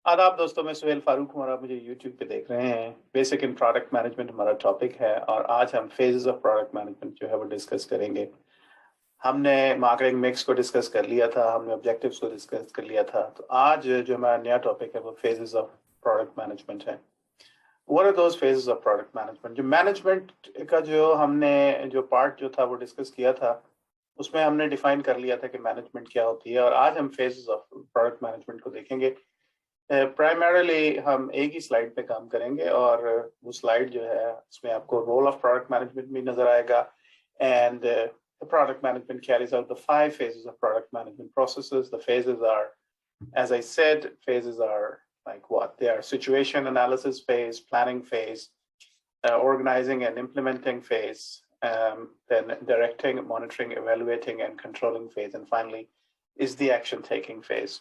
आदाब दोस्तों, मैं सुहेल फारूक हूँ और आप मुझे YouTube पे देख रहे हैं। बेसिक इन प्रोडक्ट मैनेजमेंट हमारा टॉपिक है और आज हम फेजेस ऑफ प्रोडक्ट मैनेजमेंट जो है वो डिस्कस करेंगे। हमने मार्केटिंग मिक्स को डिस्कस कर लिया था, हमने ऑब्जेक्टिव्स को डिस्कस कर लिया था। तो आज जो हमारा नया टॉपिक है वो फेजेस ऑफ प्रोडक्ट मैनेजमेंट है। What are those phases of product management? जो मैनेजमेंट का जो हमने जो पार्ट जो था वो डिस्कस किया था, उसमें हमने डिफाइन कर लिया था कि मैनेजमेंट क्या होती है। और आज हम फेजेस ऑफ प्रोडक्ट मैनेजमेंट को देखेंगे। प्राइमरली हम एक ही स्लाइड पे काम करेंगे और वो स्लाइड जो है उसमें आपको रोल ऑफ प्रोडक्ट मैनेजमेंट भी नजर आएगा। And product management carries out the 5 phases of product management processes. The phases are, as I said, phases are like what? They are situation analysis phase, planning phase, organizing and implementing phase, then directing, monitoring, evaluating, and controlling phase, and finally is the action taking phase.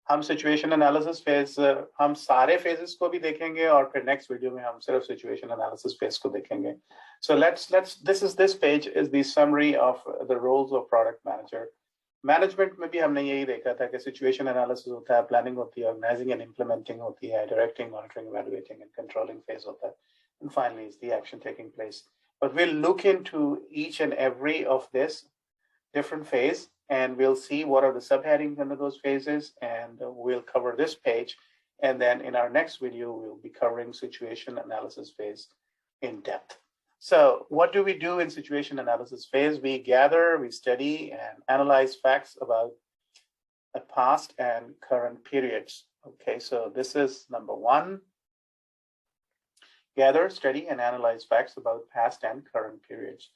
हम situation analysis phase हम सारे phases को भी देखेंगे और फिर next video में हम सिर्फ सिचुएशन एनालिसिस फेज को देखेंगे। So let's this page is the summary of the roles of product manager. Management में भी हमने यही देखा था कि सिचुएशन एनालिसिस होता है, प्लानिंग होती है, ऑर्गेनाइजिंग एंड इम्प्लीमेंटिंग होती है, directing, monitoring, evaluating and controlling phase होता है, and finally is the action taking place. But we'll look into each and every of this different phase, and we'll see what are the subheadings under those phases, and we'll cover this page. And then in our next video, we'll be covering situation analysis phase in depth. So what do we do in situation analysis phase? We gather, we study, and analyze facts about the past and current periods. Okay, so this is number one. Gather, study, and analyze facts about past and current periods.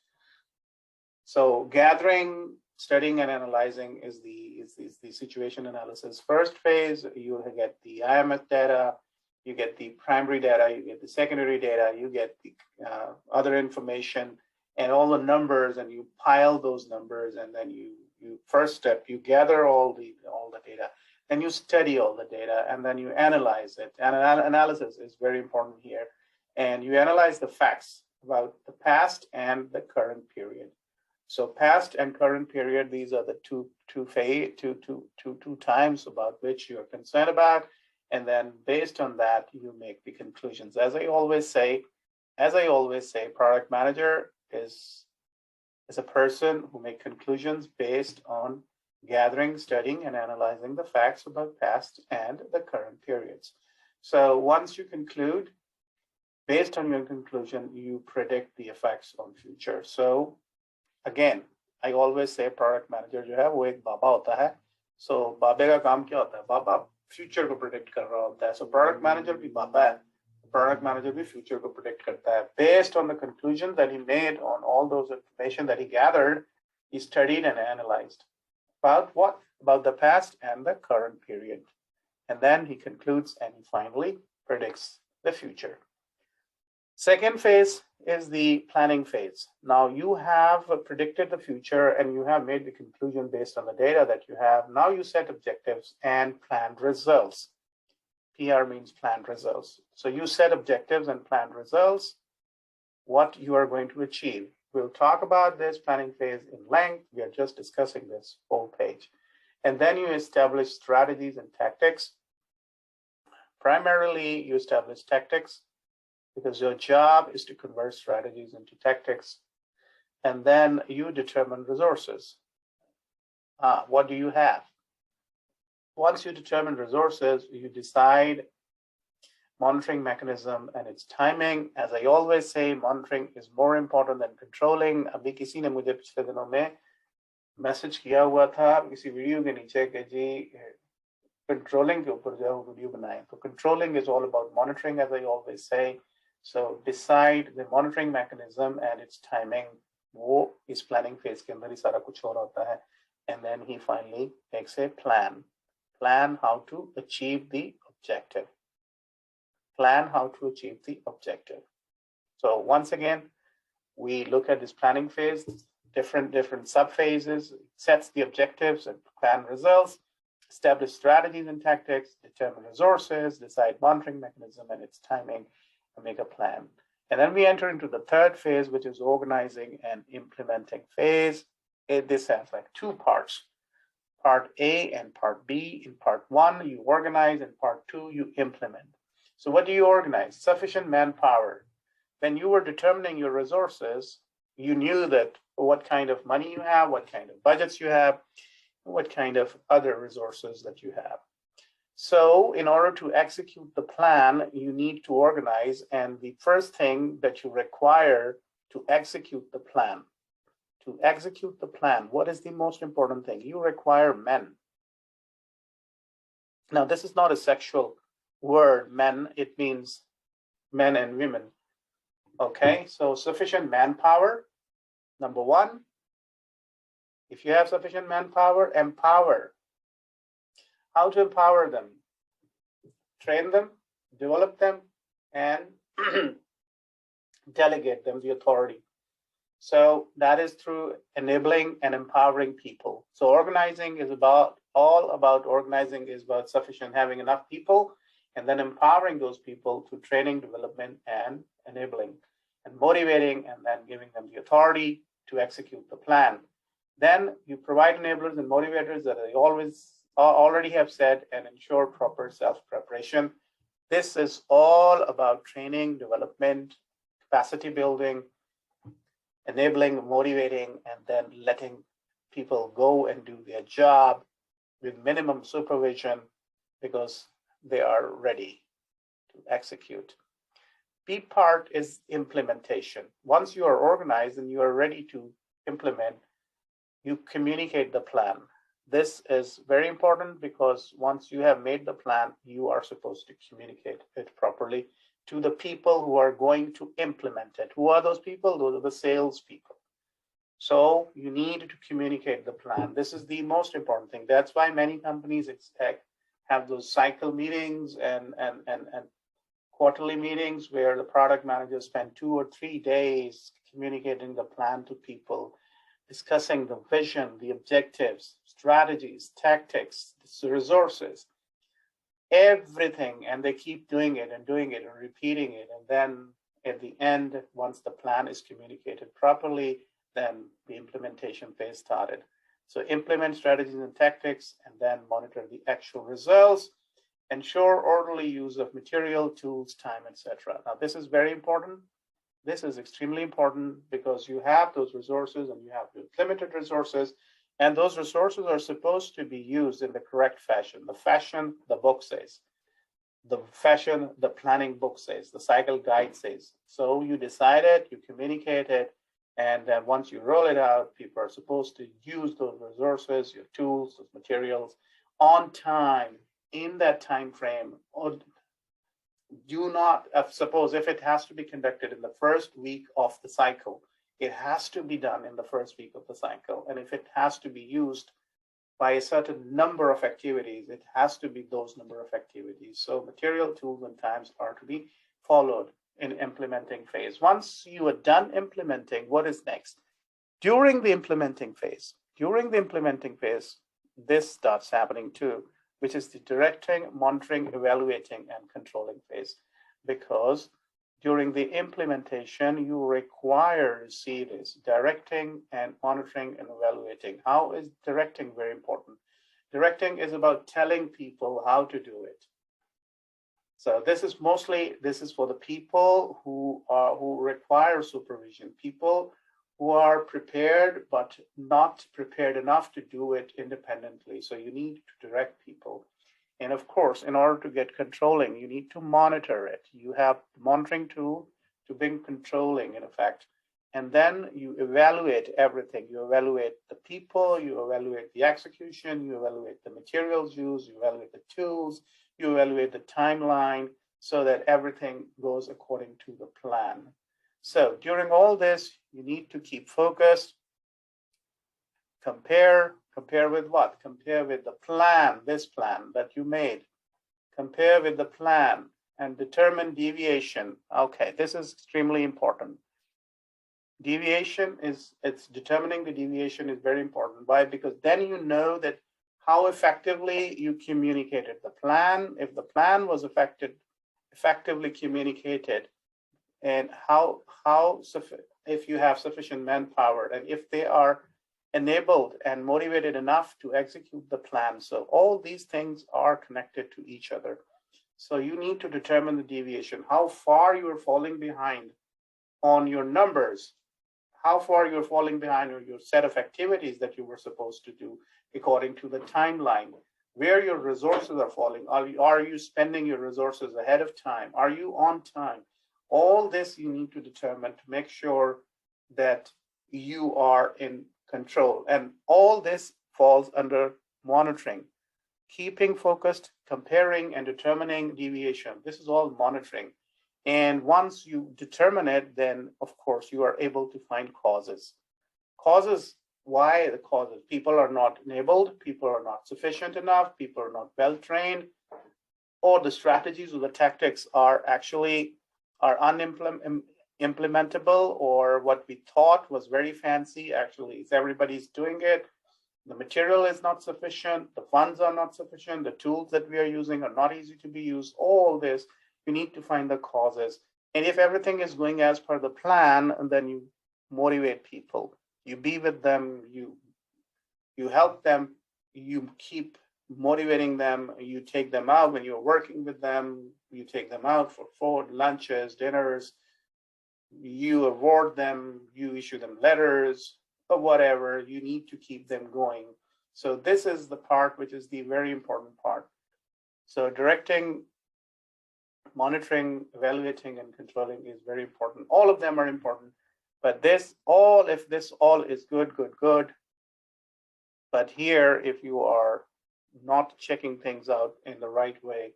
So gathering, studying, and analyzing is the situation analysis first phase. You get the IMF data, you get the primary data, you get the secondary data, you get the other information and all the numbers, and you pile those numbers, and then you first step, you gather all the data, then you study all the data, and then you analyze it. And analysis is very important here, and you analyze the facts about the past and the current period. So past and current period, these are the two times about which you're concerned about. And then based on that, you make the conclusions. As I always say, product manager is a person who makes conclusions based on gathering, studying, and analyzing the facts about past and the current periods. So once you conclude, based on your conclusion, you predict the effects on future. So again I always say product manager जो है वो एक बाबा होता है। सो बाबे का काम क्या होता है? बाबा फ्यूचर को प्रिडिक्ट कर रहा होता है। सो प्रोडक्ट मैनेजर भी बाबा है, प्रोडक्ट मैनेजर भी फ्यूचर को प्रिडिक्ट करता है। Based on the conclusion that he made on all those information that he gathered, he studied and analyzed about what? About the past and the current period. And then he concludes and he finally predicts the future. Second phase is the planning phase. Now you have predicted the future and you have made the conclusion based on the data that you have. Now you set objectives and planned results. PR means planned results. So you set objectives and planned results, what you are going to achieve. We'll talk about this planning phase in length. We are just discussing this whole page. And then you establish strategies and tactics. Primarily, you establish tactics, because your job is to convert strategies into tactics. And then you determine resources. What do you have? Once you determine resources, you decide monitoring mechanism and its timing. As I always say, monitoring is more important than controlling. अभी किसी ने मुझे पिछले दिनों में message किया हुआ था किसी वीडियो के नीचे कि जी कंट्रोलिंग के ऊपर जो है वीडियो बनाएं। तो controlling is all about monitoring, as I always say. So decide the monitoring mechanism and its timing. वो इस planning phase के अंदर ही सारा कुछ हो रहा होता है. And then he finally makes a plan how to achieve the objective. So once again, we look at this planning phase, different sub phases, sets the objectives and plan results, establish strategies and tactics, determine resources, decide monitoring mechanism and its timing, and make a plan. And then we enter into the third phase, which is organizing and implementing phase. This has like two parts. Part A and Part B. In Part 1, you organize. In Part 2, you implement. So what do you organize? Sufficient manpower. When you were determining your resources, you knew that what kind of money you have, what kind of budgets you have, what kind of other resources that you have. So in order to execute the plan, you need to organize. And the first thing that you require to execute the plan, what is the most important thing? You require men. Now, this is not a sexual word, men. It means men and women. Okay, so sufficient manpower, number one. If you have sufficient manpower, empower. How to empower them? Train them, develop them, and delegate them the authority. So that is through enabling and empowering people. So organizing is about sufficient, having enough people, and then empowering those people through training, development, and enabling, and motivating, and then giving them the authority to execute the plan. Then you provide enablers and motivators that I already have said, and ensure proper self-preparation. This is all about training, development, capacity building, enabling, motivating, and then letting people go and do their job with minimum supervision because they are ready to execute. B part is implementation. Once you are organized and you are ready to implement, you communicate the plan. This is very important because once you have made the plan, you are supposed to communicate it properly to the people who are going to implement it. Who are those people? Those are the sales people. So you need to communicate the plan. This is the most important thing. That's why many companies have those cycle meetings and quarterly meetings where the product managers spend 2 or 3 days communicating the plan to people, discussing the vision, the objectives, strategies, tactics, the resources, everything, and they keep doing it and repeating it. And then at the end, once the plan is communicated properly, then the implementation phase started. So implement strategies and tactics, and then monitor the actual results. Ensure orderly use of material, tools, time, etc. Now, this is very important. This is extremely important because you have those resources and you have limited resources, and those resources are supposed to be used in the correct fashion. The fashion, the book says. The fashion, the planning book says. The cycle guide says. So you decide it, you communicate it, and then once you roll it out, people are supposed to use those resources, your tools, those materials on time, in that time frame. Or do not, suppose if it has to be conducted in the first week of the cycle, it has to be done in the first week of the cycle. And if it has to be used by a certain number of activities, it has to be those number of activities. So material, tools, and times are to be followed in implementing phase. Once you are done implementing, what is next? During the implementing phase, this starts happening too, which is the directing, monitoring, evaluating, and controlling phase. Because during the implementation, you require to see this directing and monitoring and evaluating. How is directing very important? Directing is about telling people how to do it. So this is for the people who require supervision, people who are prepared but not prepared enough to do it independently. So you need to direct people. And of course, in order to get controlling, you need to monitor it. You have the monitoring tool to bring controlling in effect. And then you evaluate everything. You evaluate the people, you evaluate the execution, you evaluate the materials used, you evaluate the tools, you evaluate the timeline so that everything goes according to the plan. So during all this, you need to keep focused. Compare with what? Compare with the plan, this plan that you made. Compare with the plan and determine deviation. Okay, this is extremely important. Determining the deviation is very important. Why? Because then you know that how effectively you communicated the plan, if the plan was effectively communicated, and if you have sufficient manpower, and if they are enabled and motivated enough to execute the plan. So all these things are connected to each other. So you need to determine the deviation, how far you are falling behind on your numbers, how far you're falling behind on your set of activities that you were supposed to do according to the timeline, where your resources are falling. Are you spending your resources ahead of time? Are you on time? All this you need to determine to make sure that you are in control. And all this falls under monitoring. Keeping focused, comparing, and determining deviation. This is all monitoring. And once you determine it, then of course you are able to find causes. Causes, why the causes? People are not enabled, people are not sufficient enough, people are not well trained, or the strategies or the tactics are actually unimplementable, or what we thought was very fancy actually is everybody's doing it. The material is not sufficient, the funds are not sufficient, the tools that we are using are not easy to be used. All this, you need to find the causes. And if everything is going as per the plan, then you motivate people. You be with them, you help them, you keep motivating them, you take them out when you're working with them, you take them out for food, lunches, dinners, you award them, you issue them letters, or whatever. You need to keep them going. So this is the part which is the very important part. So directing, monitoring, evaluating, and controlling is very important. All of them are important, but this all, if this all is good, but here, if you are not checking things out in the right way,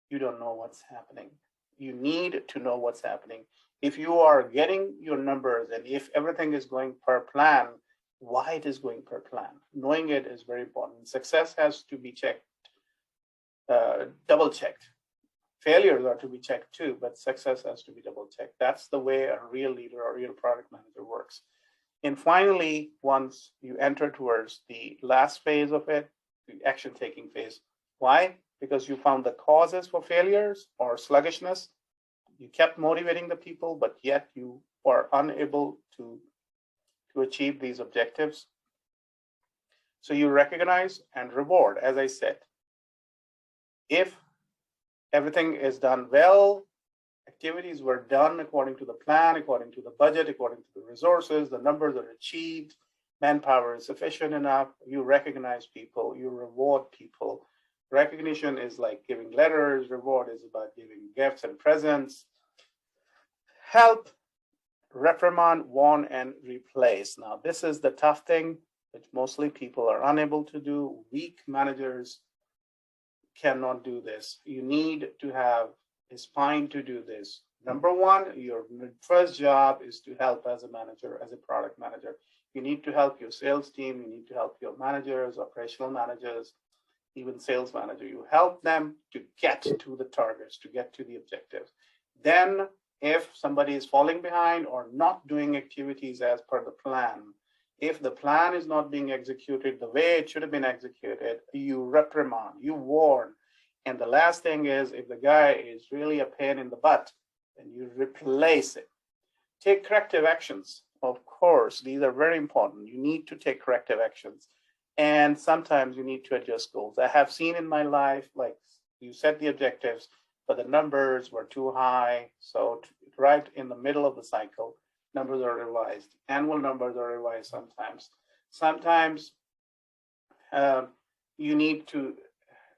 you don't know what's happening. You need to know what's happening. If you are getting your numbers and if everything is going per plan, why it is going per plan, knowing it is very important. Success has to be checked, double checked. Failures are to be checked too, but success has to be double checked. That's the way a real leader or real product manager works. And finally, once you enter towards the last phase of it, the action taking phase. Why? Because you found the causes for failures or sluggishness. You kept motivating the people, but yet you are unable to achieve these objectives. So you recognize and reward, as I said. If everything is done well, activities were done according to the plan, according to the budget, according to the resources, the numbers are achieved, manpower is sufficient enough, you recognize people, you reward people. Recognition is like giving letters, reward is about giving gifts and presents. Help, reprimand, warn, and replace. Now, this is the tough thing, which mostly people are unable to do. Weak managers cannot do this. You need to have a spine to do this. Number one, your first job is to help as a manager, as a product manager. You need to help your sales team. You need to help your managers, operational managers, even sales manager. You help them to get to the targets, to get to the objectives. Then if somebody is falling behind or not doing activities as per the plan, if the plan is not being executed the way it should have been executed, you reprimand, you warn. And the last thing is, if the guy is really a pain in the butt, then you replace it. Take corrective actions. Of course, these are very important. You need to take corrective actions. And sometimes you need to adjust goals. I have seen in my life, like you set the objectives, but the numbers were too high. So right in the middle of the cycle, numbers are revised. Annual numbers are revised sometimes. Sometimes you need to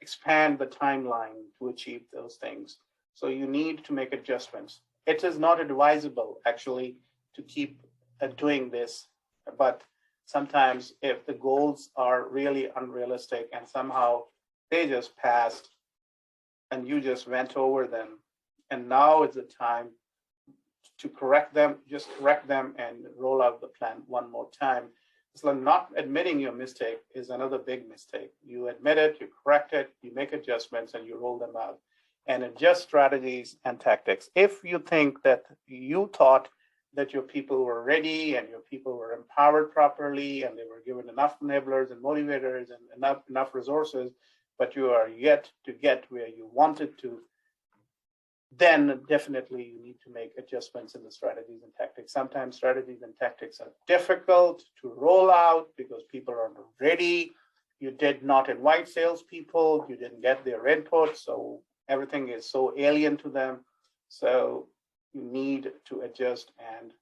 expand the timeline to achieve those things. So you need to make adjustments. It is not advisable, actually, to keep doing this. But sometimes if the goals are really unrealistic and somehow they just passed and you just went over them, and now is the time to correct them, just correct them and roll out the plan one more time. So not admitting your mistake is another big mistake. You admit it, you correct it, you make adjustments, and you roll them out and adjust strategies and tactics. If you think that you thought that your people were ready and your people were empowered properly and they were given enough enablers and motivators and enough resources, but you are yet to get where you wanted to, then definitely you need to make adjustments in the strategies and tactics. Sometimes strategies and tactics are difficult to roll out because people are not ready. You did not invite salespeople, you didn't get their input, so everything is so alien to them. So you need to adjust and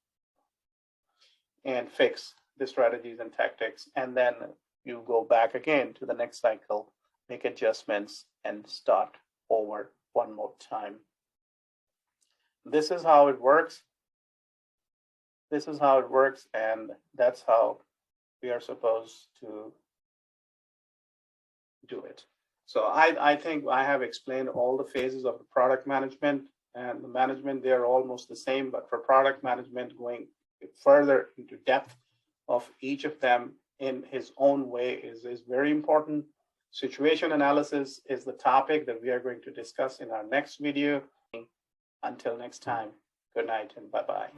fix the strategies and tactics, and then you go back again to the next cycle, make adjustments, and start over one more time. This is how it works. This is how it works, and that's how we are supposed to do it. So I think I have explained all the phases of the product management and the management. They're almost the same, but for product management, going further into depth of each of them in his own way is very important. Situation analysis is the topic that we are going to discuss in our next video. Until next time, good night and bye-bye.